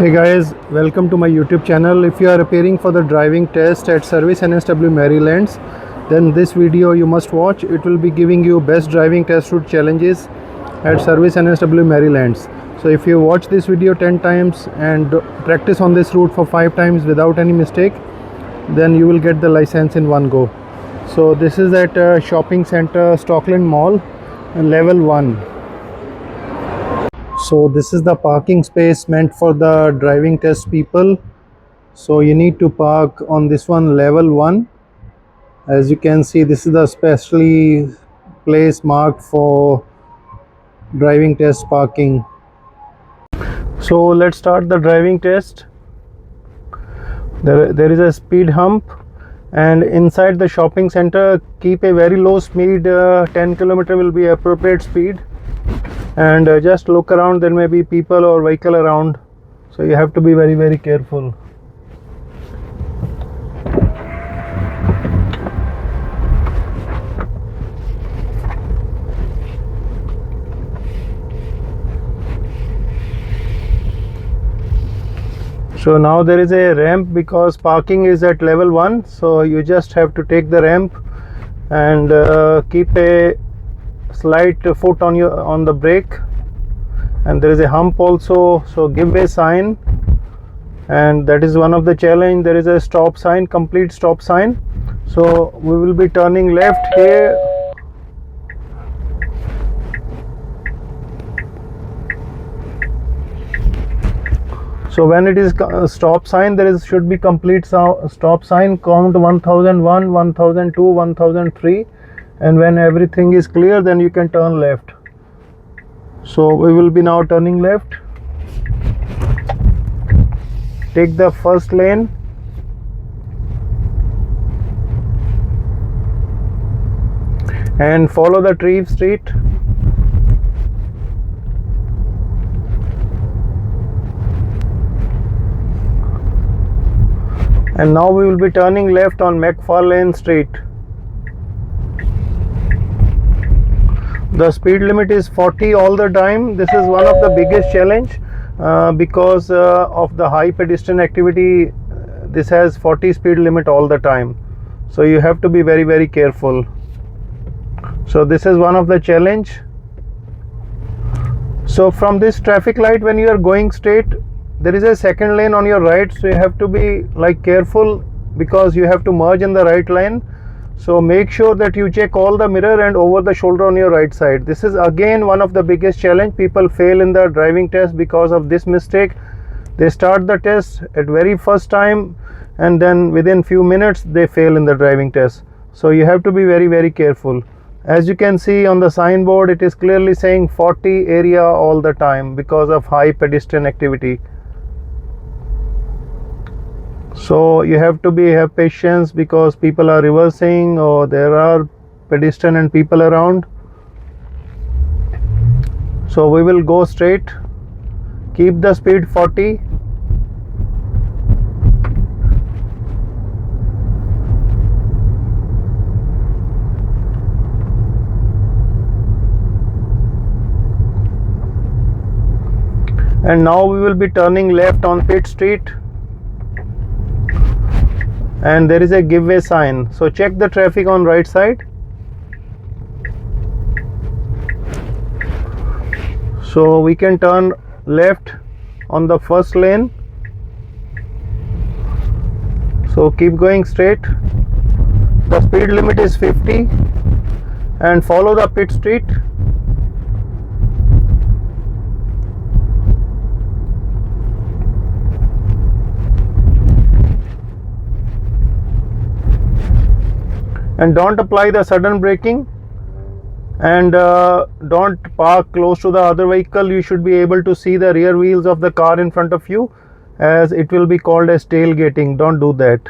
Hey guys, welcome to my YouTube channel. If you are preparing for the driving test at Service NSW Merrylands, then this video you must watch. It will be giving you best driving test route challenges at Service NSW Merrylands. So if you watch this video 10 times and practice on this route for 5 times without any mistake, then you will get the license in one go. So this is at shopping center Stockland Mall, level 1. So this is the parking space meant for the driving test people. So you need to park on this one, level 1. As you can see, this is the specially place marked for driving test parking. So let's start the driving test. There is a speed hump, and inside the shopping center keep a very low speed. 10 km will be appropriate speed, and just look around. There may be people or vehicle around, so you have to be very careful. So now there is a ramp because parking is at level 1, so you just have to take the ramp and keep a slight foot on the brake, and there is a hump also, so give a sign, and that is one of the challenge. There is a stop sign, complete stop sign, so we will be turning left here. So when it is stop sign, should be complete stop sign, count 1001, 1002, 1003, and when everything is clear, then you can turn left. So we will be now turning left. Take the first lane. And follow the Treve Street. And now we will be turning left on McFarlane Street. The speed limit is 40 all the time. This is one of the biggest challenge because of the high pedestrian activity. This has 40 speed limit all the time, so you have to be very careful. So this is one of the challenge. So from this traffic light, when you are going straight, there is a second lane on your right, so you have to be careful because you have to merge in the right lane. So make sure that you check all the mirror and over the shoulder on your right side. This is again one of the biggest challenge. People fail in the driving test because of this mistake. They start the test at very first time, and then within few minutes they fail in the driving test. So you have to be very careful. As you can see on the signboard, it is clearly saying 40 area all the time because of high pedestrian activity. So you have to have patience because people are reversing, or there are pedestrian and people around. So we will go straight. Keep the speed 40. And now we will be turning left on Pitt Street. And there is a give way sign, so check the traffic on right side. So we can turn left on the first lane, so keep going straight. The speed limit is 50, and follow the Pitt Street. And don't apply the sudden braking, and don't park close to the other vehicle. You should be able to see the rear wheels of the car in front of you, as it will be called as tailgating. Don't do that.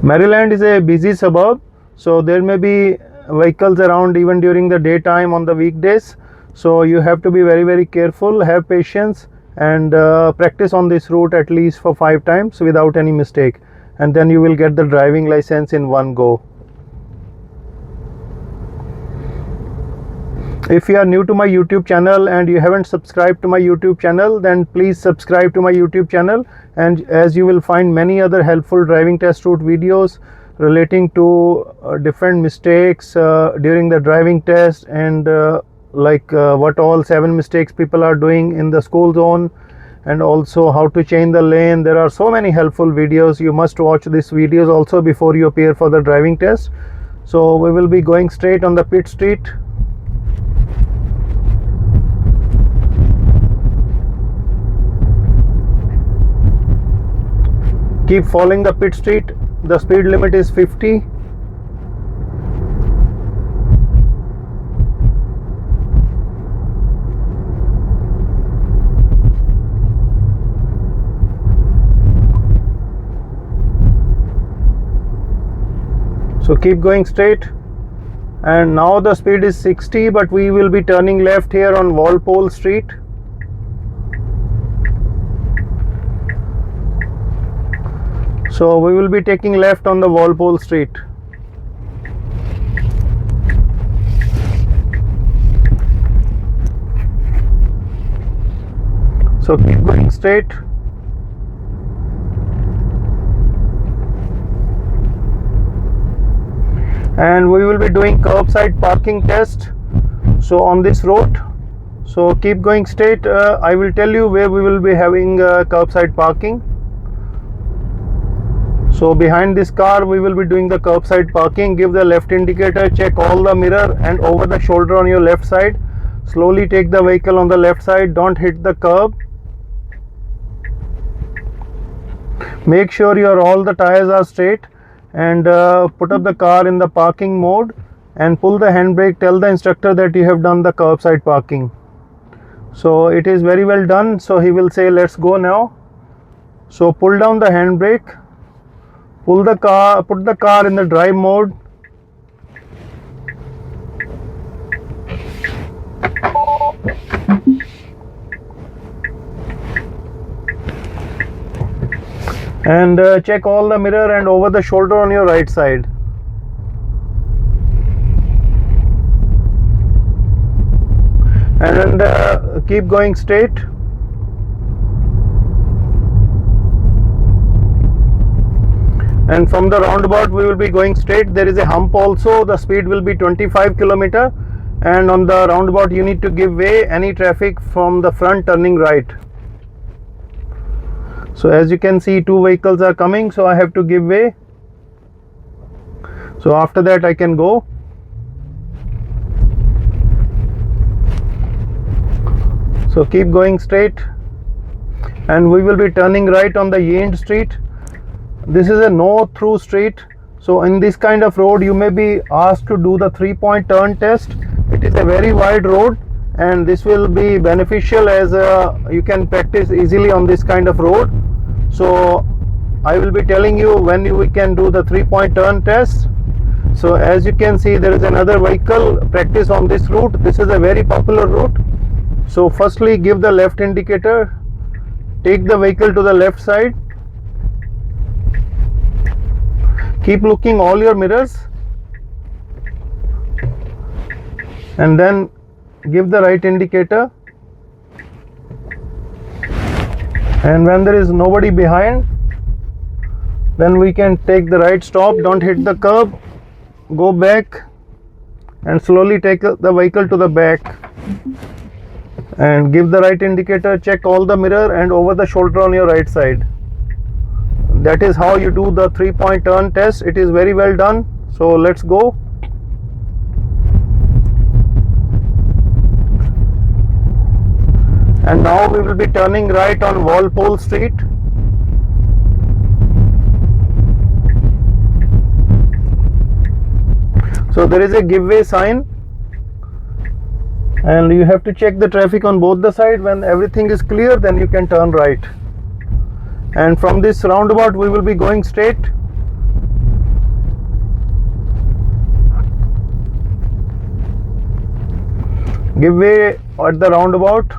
Maryland is a busy suburb, so there may be vehicles around even during the daytime on the weekdays. So you have to be very careful, have patience, and practice on this route at least for 5 times without any mistake, and then you will get the driving license in one go. If you are new to my YouTube channel and you haven't subscribed to my YouTube channel, then please subscribe to my YouTube channel, and as you will find many other helpful driving test route videos relating to different mistakes during the driving test, and what all 7 mistakes people are doing in the school zone, and also how to change the lane. There are so many helpful videos. You must watch these videos also before you appear for the driving test. So we will be going straight on the Pitt Street. Keep following the Pitt Street. The speed limit is 50. So keep going straight, and now the speed is 60, but we will be turning left here on Walpole Street. So we will be taking left on the Walpole Street. So keep going straight. And we will be doing curbside parking test, so on this road. So keep going straight. I will tell you where we will be having curbside parking. So behind this car we will be doing the curbside parking. Give the left indicator, check all the mirror and over the shoulder on your left side. Slowly take the vehicle on the left side, don't hit the curb. Make sure all the tires are straight, and put up the car in the parking mode and pull the handbrake. Tell the instructor that you have done the curbside parking. So it is very well done, so he will say let's go now. So pull down the handbrake, put the car in the drive mode. And check all the mirror and over the shoulder on your right side. And keep going straight. And from the roundabout we will be going straight. There is a hump also. The speed will be 25 km, and on the roundabout you need to give way any traffic from the front turning right. So as you can see, 2 vehicles are coming, so I have to give way. So after that I can go. So keep going straight, and we will be turning right on the Yend Street. This is a no through street, so in this kind of road you may be asked to do the 3-point turn test. It is a very wide road, and this will be beneficial as you can practice easily on this kind of road. So I will be telling you when we can do the 3-point turn test. So as you can see, there is another vehicle. Practice on this route. This is a very popular route. So firstly, give the left indicator, take the vehicle to the left side, keep looking all your mirrors, and then give the right indicator. And when there is nobody behind, then we can take the right stop. Don't hit the curb, go back and slowly take the vehicle to the back, and give the right indicator, check all the mirror and over the shoulder on your right side. That is how you do the 3-point turn test. It is very well done. So let's go. And now we will be turning right on Walpole Street. So there is a give way sign, and you have to check the traffic on both the sides. When everything is clear, then you can turn right. And from this roundabout we will be going straight. Give way at the roundabout,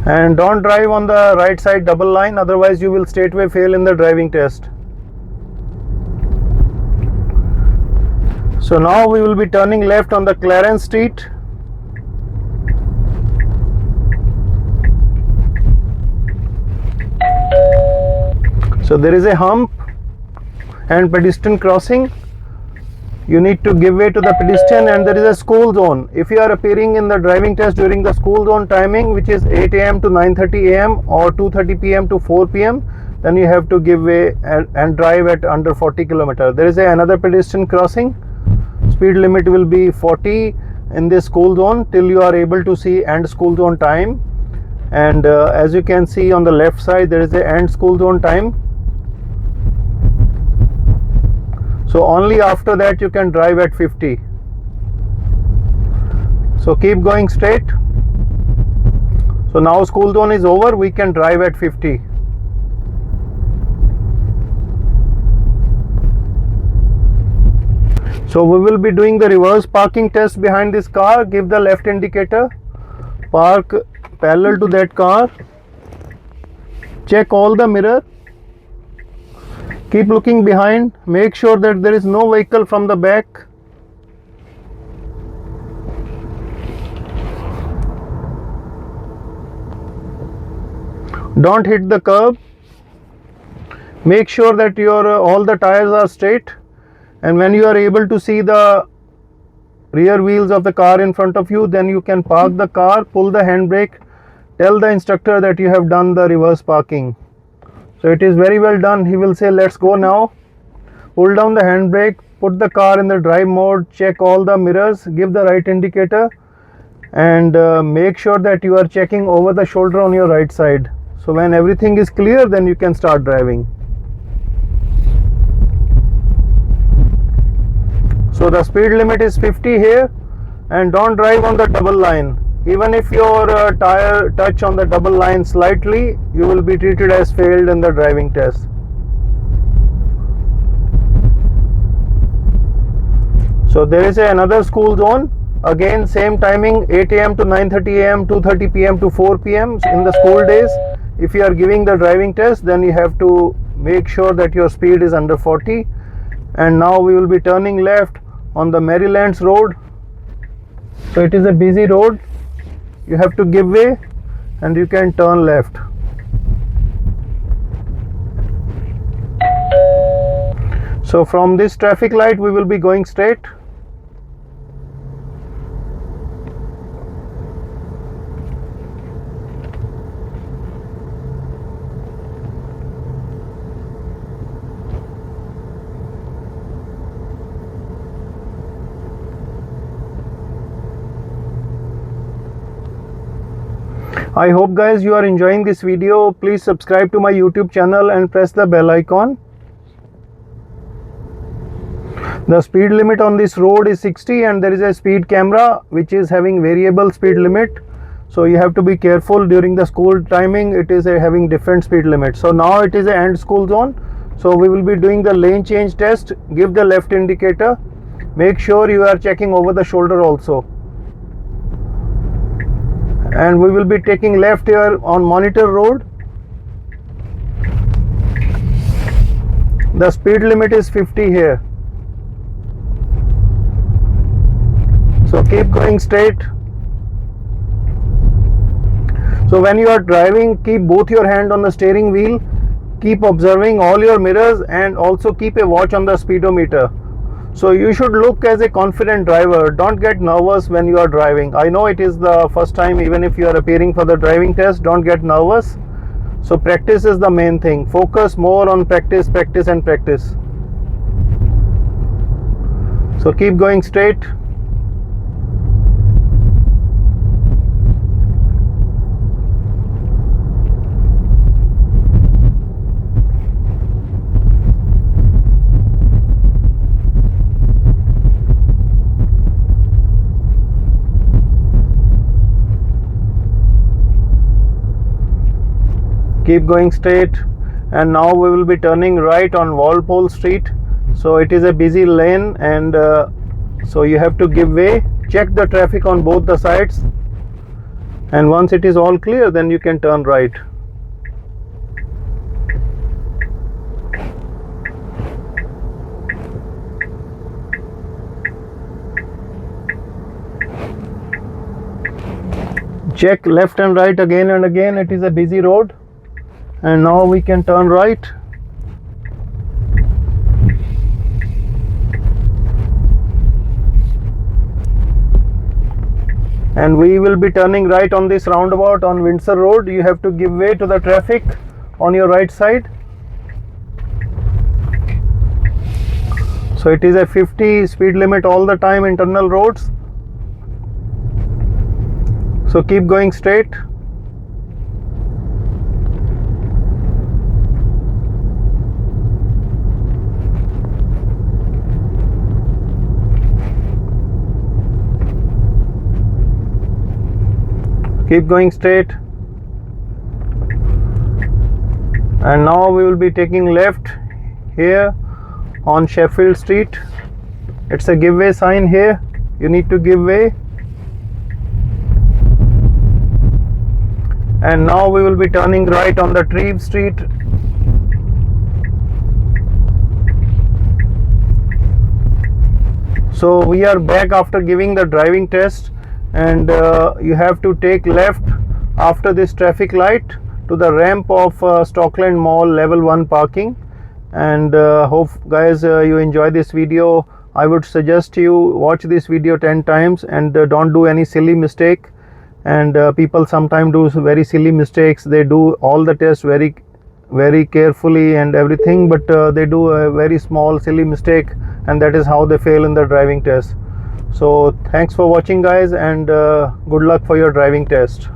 and don't drive on the right side double line, otherwise you will straightway fail in the driving test. So now we will be turning left on the Clarence Street. So there is a hump and pedestrian crossing. You need to give way to the pedestrian, and there is a school zone. If you are appearing in the driving test during the school zone timing, which is 8 a.m. to 9:30 a.m. or 2:30 p.m. to 4 p.m., then you have to give way and drive at under 40 km. There is another pedestrian crossing. Speed limit will be 40 in this school zone till you are able to see end school zone time. And as you can see on the left side, there is a end school zone time. So only after that you can drive at 50. So keep going straight. So now school zone is over, we can drive at 50. So we will be doing the reverse parking test behind this car. Give the left indicator, park parallel to that car, check all the mirror, keep looking behind, make sure that there is no vehicle from the back. Don't hit the curb. Make sure that your all the tires are straight, and when you are able to see the rear wheels of the car in front of you, then you can park the car, pull the handbrake, tell the instructor that you have done the reverse parking. So it is very well done. He will say, let's go now. Pull down the handbrake, put the car in the drive mode, check all the mirrors, give the right indicator, and make sure that you are checking over the shoulder on your right side. So when everything is clear, then you can start driving. So the speed limit is 50 here, and don't drive on the double line. Even if your tire touch on the double line slightly, you will be treated as failed in the driving test. So there is another school zone. Again, same timing, 8 a.m. to 9:30 a.m., 2:30 p.m. to 4 p.m. in the school days. If you are giving the driving test, then you have to make sure that your speed is under 40. And now we will be turning left on the Merrylands road. So it is a busy road. You have to give way and you can turn left. So from this traffic light we will be going straight. I hope guys you are enjoying this video. Please subscribe to my YouTube channel and press the bell icon. The speed limit on this road is 60, and there is a speed camera which is having variable speed limit. So you have to be careful during the school timing. It is having different speed limit. So now it is a end school zone. So we will be doing the lane change test. Give the left indicator. Make sure you are checking over the shoulder also. And we will be taking left here on Monitor Road. The speed limit is 50 here. So keep going straight. So when you are driving, keep both your hands on the steering wheel. Keep observing all your mirrors and also keep a watch on the speedometer. So you should look as a confident driver. Don't get nervous when you are driving. I know it is the first time, even if you are appearing for the driving test, don't get nervous. So practice is the main thing. Focus more on practice, practice and practice. So keep going straight. Keep going straight, and now we will be turning right on Walpole Street. So it is a busy lane, and so you have to give way. Check the traffic on both the sides, and once it is all clear, then you can turn right. check left and right again and again. It is a busy road, and now we can turn right. And we will be turning right on this roundabout on Windsor Road. You have to give way to the traffic on your right side. So it is a 50 speed limit all the time, internal roads. So keep going straight. Keep going straight. And now we will be taking left here on Sheffield Street. It's a give way sign here. You need to give way. And now we will be turning right on the Treve Street. So we are back after giving the driving test, and you have to take left after this traffic light to the ramp of Stockland Mall level 1 parking. And hope guys you enjoy this video. I would suggest you watch this video 10 times and don't do any silly mistake. And people sometimes do very silly mistakes. They do all the tests very carefully and everything, but they do a very small silly mistake, and that is how they fail in the driving test. So thanks for watching guys, and good luck for your driving test.